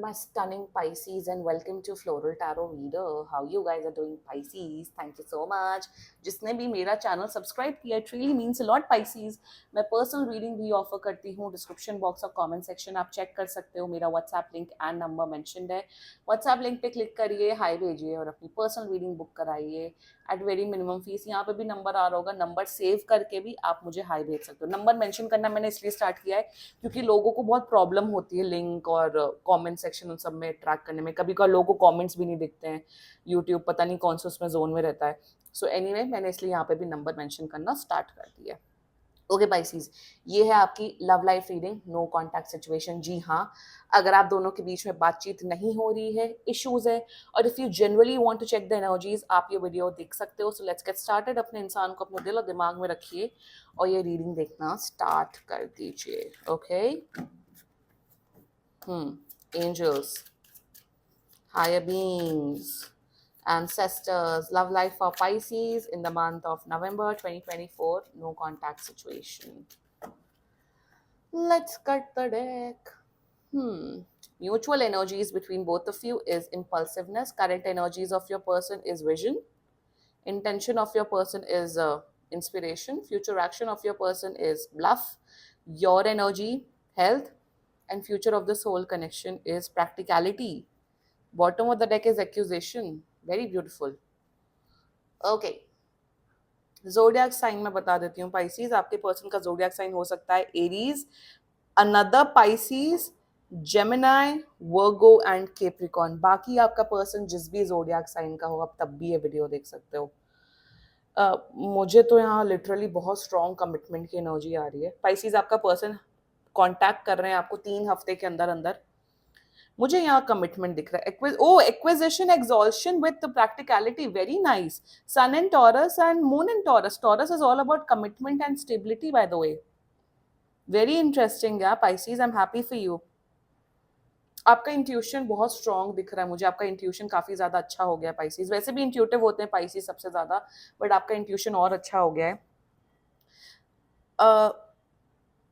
my stunning Pisces, and welcome to Floral Tarot Reader. How you guys are doing, Pisces? Thank you so much. जिसने भी मेरा channel subscribe किया, it really means a lot, Pisces. मैं personal reading भी offer करती हूँ. Description box और comment section आप चेक कर सकते हो. मेरा WhatsApp link and number mentioned है. व्हाट्सएप लिंक पे क्लिक करिए, हाई भेजिए और अपनी पर्सनल रीडिंग बुक कराइए एट वेरी मिनिमम फीस. यहाँ पे भी नंबर आ रहा होगा, नंबर सेव करके भी आप मुझे हाई भेज सकते हो. नंबर मेंशन करना मैंने इसलिए स्टार्ट किया है क्योंकि लोगों को बहुत प्रॉब्लम होती है लिंक और कमेंट सेक्शन उन सब में ट्रैक करने में. कभी कभी लोगों को कमेंट्स भी नहीं दिखते हैं. यूट्यूब पता नहीं कौन सा उसमें जोन में रहता है. सो एनीवे, मैंने इसलिए यहाँ पे भी नंबर मेंशन करना स्टार्ट कर दिया. ओके पाइसीज, ये है आपकी love life reading. No contact situation. जी हाँ, अगर आप दोनों के बीच में बातचीत नहीं हो रही है, इश्यूज है, और if you generally want to check the energies, आप ये वीडियो देख सकते हो. So let's get started. अपने इंसान को अपने दिल और दिमाग में रखिए और ये रीडिंग देखना स्टार्ट कर दीजिए. Okay. Angels, higher beings, ancestors, love life for Pisces in the month of November 2024. No contact situation. Let's cut the deck. Mutual energies between both of you is impulsiveness. Current energies of your person is vision. Intention of your person is inspiration. Future action of your person is bluff. Your energy, health, and future of the soul connection is practicality. Bottom of the deck is accusation. Very beautiful. Okay. Zodiac sign में बता देती हूँ Pisces. आपके person का जोडियाक sign हो सकता है Aries, another Pisces, Gemini, Virgo and Capricorn. बाकी आपका पर्सन जिस भी जोडियाक साइन का हो, आप तब भी ये वीडियो देख सकते हो. मुझे तो यहाँ लिटरली बहुत स्ट्रॉन्ग कमिटमेंट की एनर्जी आ रही है. पाइसीज, आपका पर्सन कांटेक्ट कर रहे हैं आपको 3 हफ्ते के अंदर अंदर. मुझे यहाँ कमिटमेंट दिख रहा है. Acquisition, exaltation with practicality. Very nice. Sun in Taurus and moon in Taurus. Taurus is all about commitment and stability, by the way. Very interesting है Pisces. I am happy for you. आपका intuition बहुत strong दिख रहा है मुझे. आपका intuition काफी ज्यादा अच्छा हो गया पाइसीज. वैसे भी इंट्यूटिव होते हैं पाइसीज सबसे ज्यादा, बट आपका इंट्यूशन और अच्छा हो गया है.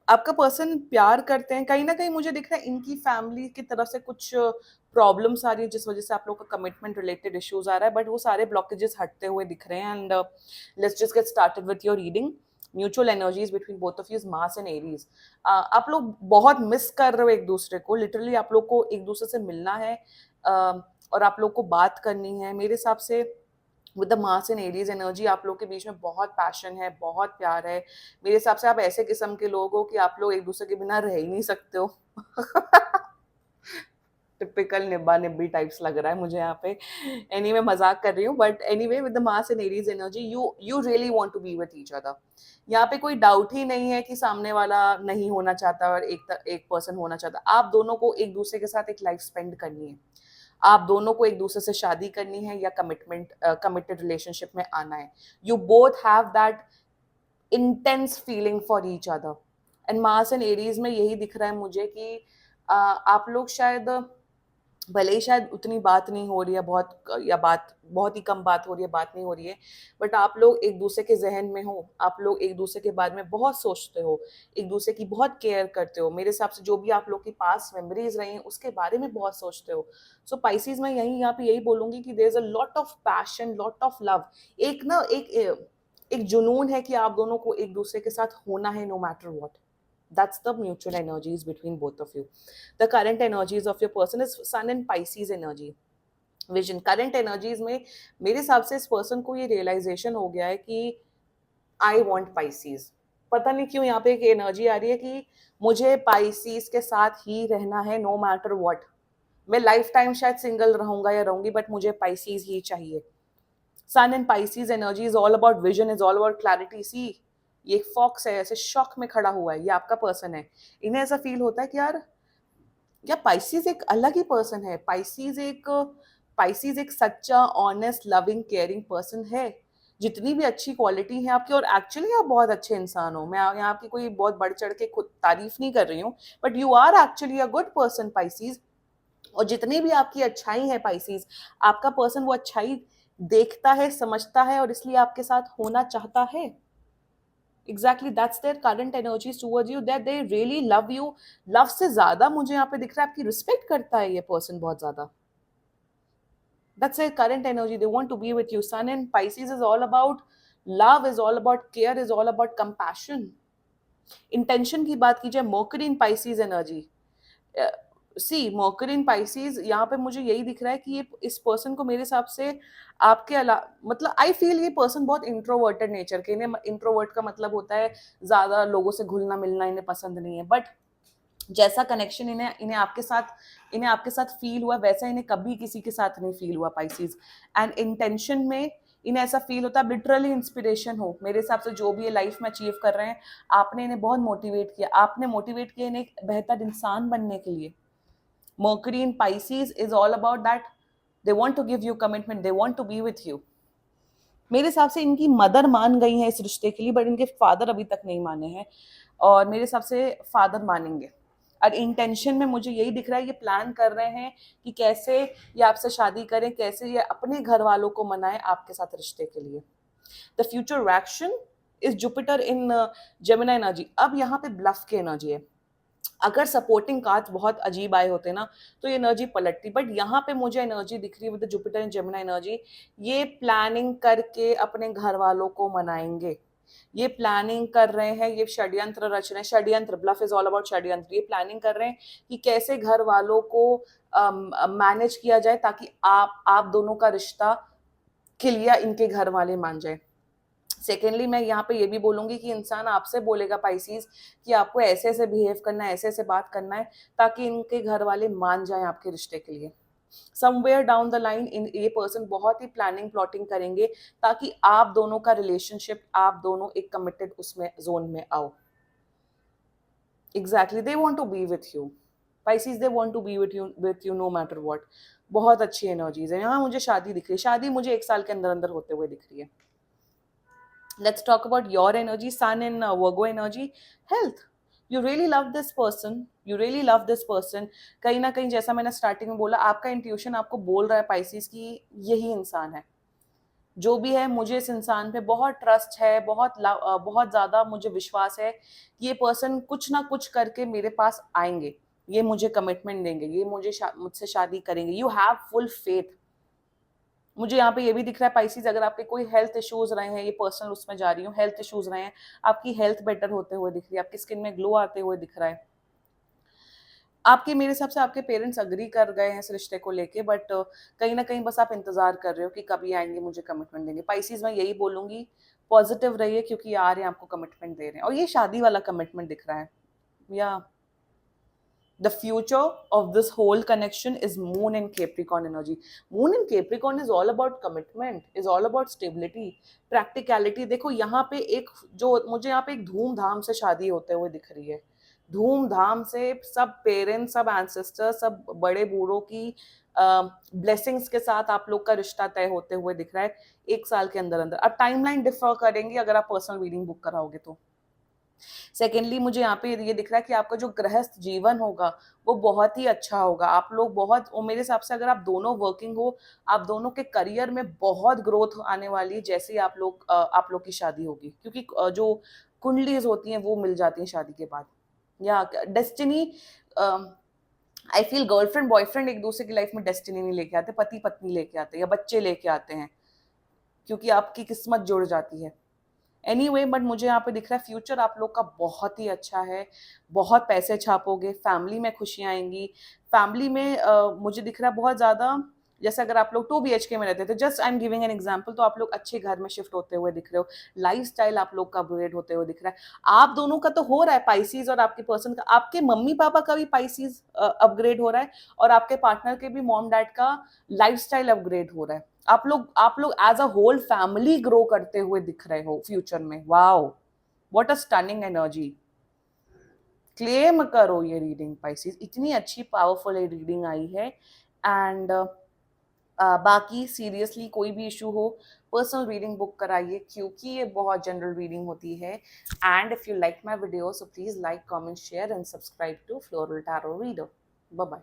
आपका पर्सन प्यार करते हैं. कहीं ना कहीं मुझे दिख रहा है इनकी फैमिली की तरफ से कुछ प्रॉब्लम्स आ रही है जिस वजह से आप लोग का कमिटमेंट रिलेटेड इश्यूज आ रहा है, बट वो सारे ब्लॉकेजेस हटते हुए दिख रहे हैं. And let's just get started with your reading. Mutual energies between both of you is Mars and Aries. आप लोग बहुत मिस कर रहे हो एक दूसरे को. लिटरली आप लोग को एक दूसरे से मिलना है और आप लोग को बात करनी है. मेरे हिसाब से with the Mars and Aries energy आप लोग के बीच में बहुत पैशन है, बहुत प्यार है. मेरे हिसाब से आप ऐसे किस्म के लोग हो कि आप लोग एक दूसरे के बिना रह ही नहीं सकते हो. टिपिकल निब्बा निब्बी टाइप्स लग रहा है मुझे यहाँ पे. एनीवे, मजाक कर रही हूँ, but anyway with the Mars and Aries energy you really want to be with each other. यहाँ पे कोई डाउट ही नहीं है कि सामने वाला नहीं होना चाहता और एक पर्सन होना चाहता. आप दोनों को एक दूसरे के साथ एक लाइफ स्पेंड करनी है. आप दोनों को एक दूसरे से शादी करनी है या कमिटेड रिलेशनशिप में आना है. You both have that intense feeling for each other. And Mars and Aries में यही दिख रहा है मुझे कि आप लोग शायद, भले ही शायद उतनी बात नहीं हो रही है, बहुत ही कम बात हो रही है, बात नहीं हो रही है, बट आप लोग एक दूसरे के जहन में हो. आप लोग एक दूसरे के बारे में बहुत सोचते हो, एक दूसरे की बहुत केयर करते हो. मेरे हिसाब से जो भी आप लोग की पास मेमोरीज रही हैं उसके बारे में बहुत सोचते हो. सो पाइसीज, मैं यहाँ पे यही बोलूंगी कि there is a lot of passion, lot of love. एक जुनून है कि आप दोनों को एक दूसरे के साथ होना है, no matter what. That's the mutual energies between both of you. The current energies of your person is Sun and Pisces energy. Vision. Current energies में मेरे हिसाब से इस person को ये realization हो गया है कि I want Pisces. पता नहीं क्यों यहाँ पे एक एनर्जी आ रही है कि मुझे Pisces के साथ ही रहना है, no matter what. मैं लाइफ टाइम शायद सिंगल रहूंगा या रहूंगी, बट मुझे Pisces ही चाहिए. Sun and Pisces energy is all about vision, is all about clarity. See, ये एक फॉक्स है, ऐसे शॉक में खड़ा हुआ है. ये आपका पर्सन है. इन्हें ऐसा फील होता है कि यार पाइसीज एक अलग ही पर्सन है. पाइसीज एक सच्चा, ऑनेस्ट, लविंग, केयरिंग पर्सन है. जितनी भी अच्छी क्वालिटी है आपकी, और एक्चुअली आप बहुत अच्छे इंसान हो. मैं यहाँ आपकी कोई बहुत बढ़ चढ़ के खुद तारीफ नहीं कर रही हूँ, but you are actually a good person Pisces. और जितनी भी आपकी अच्छाई है पाइसीज, आपका पर्सन वो अच्छाई देखता है, समझता है, और इसलिए आपके साथ होना चाहता है. Exactly that's their current energies towards you, that they really love you. Love से ज्यादा मुझे यहाँ पे दिख रहा है आपकी रिस्पेक्ट करता है ये पर्सन बहुत ज्यादा. That's their current energy. They want to be with you. Sun in Pisces is all about love, is all about care, is all about compassion. Intention की बात कीजिए, Mercury in Pisces energy. C Mercury in Pisces, यहाँ पे मुझे यही दिख रहा है कि ये इस पर्सन को मेरे हिसाब से आपके अलावा, मतलब आई फील ये पर्सन बहुत इंट्रोवर्टेड नेचर के. इन्हें इंट्रोवर्ट का मतलब होता है ज्यादा लोगों से घुलना मिलना इन्हें पसंद नहीं है. बट जैसा कनेक्शन इन्हें इन्हें आपके साथ फील हुआ वैसा इन्हें कभी किसी के साथ नहीं फील हुआ पाइसिस. एंड इंटेंशन में इन्हें ऐसा फील होता है लिटरली इंस्पिरेशन हो. मेरे हिसाब से जो भी ये लाइफ में अचीव कर रहे हैं, आपने इन्हें बहुत मोटिवेट किया, आपने मोटिवेट किया इन्हें एक बेहतर इंसान बनने के लिए. Mercury in Pisces is all about that. They want to give you commitment. They want to be with you. मेरे हिसाब से इनकी मदर मान गई है इस रिश्ते के लिए, बट इनके फादर अभी तक नहीं माने हैं, और मेरे हिसाब से फादर मानेंगे. और इंटेंशन में मुझे यही दिख रहा है, ये प्लान कर रहे हैं कि कैसे ये आपसे शादी करें, कैसे ये अपने घर वालों को मनाएं आपके साथ रिश्ते के लिए. The future reaction is Jupiter in Gemini energy. अब यहाँ पे ब्लफ की एनर्जी है. अगर सपोर्टिंग कार्ड्स बहुत अजीब आए होते ना तो ये एनर्जी पलटती, बट यहाँ पे मुझे एनर्जी दिख रही है with Jupiter and Gemini energy. ये प्लानिंग करके अपने घर वालों को मनाएंगे. ये प्लानिंग कर रहे हैं, ये षड्यंत्र रच रहे हैं. षड्यंत्र, ब्लफ इज ऑल अबाउट षड्यंत्र. ये प्लानिंग कर रहे हैं कि कैसे घर वालों को मैनेज किया जाए ताकि आप दोनों का रिश्ता खिलिया इनके घर वाले मान जाए. सेकेंडली मैं यहाँ पे ये भी बोलूंगी कि इंसान आपसे बोलेगा पाइसिस कि आपको ऐसे ऐसे बिहेव करना है, ऐसे ऐसे बात करना है ताकि इनके घर वाले मान जाएं आपके रिश्ते के लिए. समवेयर डाउन द लाइन ये पर्सन बहुत ही प्लानिंग प्लॉटिंग करेंगे ताकि आप दोनों का रिलेशनशिप, आप दोनों एक कमिटेड उसमें जोन में आओ. Exactly, they want to be with you Pisces. They want to be with you no matter what. बहुत अच्छी एनर्जीज है. यहाँ मुझे शादी दिख रही है. शादी मुझे 1 साल के अंदर अंदर होते हुए दिख रही है. Let's talk about your energy, Sun in Virgo energy. Health. You really love this person. You really love this person. कहीं ना कहीं जैसा मैंने स्टार्टिंग में बोला, आपका इंट्यूशन आपको बोल रहा है पाइसिस कि यही इंसान है. जो भी है, मुझे इस इंसान पे बहुत ट्रस्ट है, बहुत ज़्यादा मुझे विश्वास है कि ये पर्सन कुछ ना कुछ करके मेरे पास आएंगे, ये मुझे कमिटमेंट देंगे, ये मुझसे शादी करेंगे. You have full faith. मुझे यहाँ पे ये भी दिख रहा है पाइसिस, अगर आपके कोई हेल्थ इश्यूज रहे हैं, ये पर्सनल उसमें जा रही हूँ, हेल्थ इश्यूज रहे हैं, आपकी हेल्थ बेटर होते हुए दिख रही है, आपकी स्किन में ग्लो आते हुए दिख रहा है. आपके, मेरे हिसाब से आपके पेरेंट्स अग्री कर गए हैं इस रिश्ते को लेके, बट कहीं ना कहीं बस आप इंतजार कर रहे हो कि कभी आएंगे मुझे कमिटमेंट देंगे. पाइसिस मैं यही बोलूंगी, पॉजिटिव रहिए क्योंकि आ रहे हैं आपको कमिटमेंट दे रहे हैं, और ये शादी वाला कमिटमेंट दिख रहा है. या the future of this whole connection is Moon and Capricorn energy. Moon in Capricorn is all about commitment, is all about stability, practicality. देखो यहाँ पे एक, जो मुझे यहाँ पे एक धूमधाम से शादी होते हुए दिख रही है. धूमधाम से सब पेरेंट्स, सब एंसेस्टर्स, सब बड़े बूढ़ों की ब्लेसिंग्स के साथ आप लोग का रिश्ता तय होते हुए दिख रहा है 1 साल के अंदर अंदर. अब टाइमलाइन डिफर करेंगे अगर आप पर्सनल रीडिंग बुक कराओगे तो. सेकेंडली मुझे यहाँ पे ये दिख रहा है कि आपका जो गृहस्थ जीवन होगा वो बहुत ही अच्छा होगा. आप लोग बहुत, और मेरे हिसाब से अगर आप दोनों वर्किंग हो, आप दोनों के करियर में बहुत ग्रोथ आने वाली है जैसे ही आप लोग की शादी होगी, क्योंकि जो कुंडलीज होती हैं वो मिल जाती हैं शादी के बाद. या destiny, I feel girlfriend boyfriend एक दूसरे की लाइफ में डेस्टिनी नहीं लेके आते, पति पत्नी लेके आते हैं या बच्चे लेके आते हैं, क्योंकि आपकी किस्मत जुड़ जाती है. एनीवे, बट मुझे यहाँ पे दिख रहा है फ्यूचर आप लोग का बहुत ही अच्छा है. बहुत पैसे छापोगे, फैमिली में खुशियाँ आएंगी. फैमिली में मुझे दिख रहा है बहुत ज़्यादा, जैसे अगर आप लोग 2 BHK में रहते थे, just I am giving an example, तो आप लोग अच्छे घर में शिफ्ट होते हुए दिख रहे हो. लाइफ स्टाइल आप लोग का अपग्रेड होते हुए दिख रहा है. आप दोनों का तो हो रहा है पाइसिस, और आपके पर्सन का, आपके मम्मी पापा का भी पाइसिस अपग्रेड हो रहा है, और आपके पार्टनर के भी मॉम डैड का लाइफ स्टाइल अपग्रेड हो रहा है. आप लोग as a whole family grow करते हुए दिख रहे हो फ्यूचर में. Wow, what a stunning energy. Claim करो ये रीडिंग पाइसिस, इतनी अच्छी पावरफुल रीडिंग आई है. एंड बाकी सीरियसली कोई भी इशू हो, पर्सनल रीडिंग बुक कराइए क्योंकि ये बहुत जनरल रीडिंग होती है. And if you like my video, so please like, comment, share and subscribe to Floral Tarot Reader. Bye bye.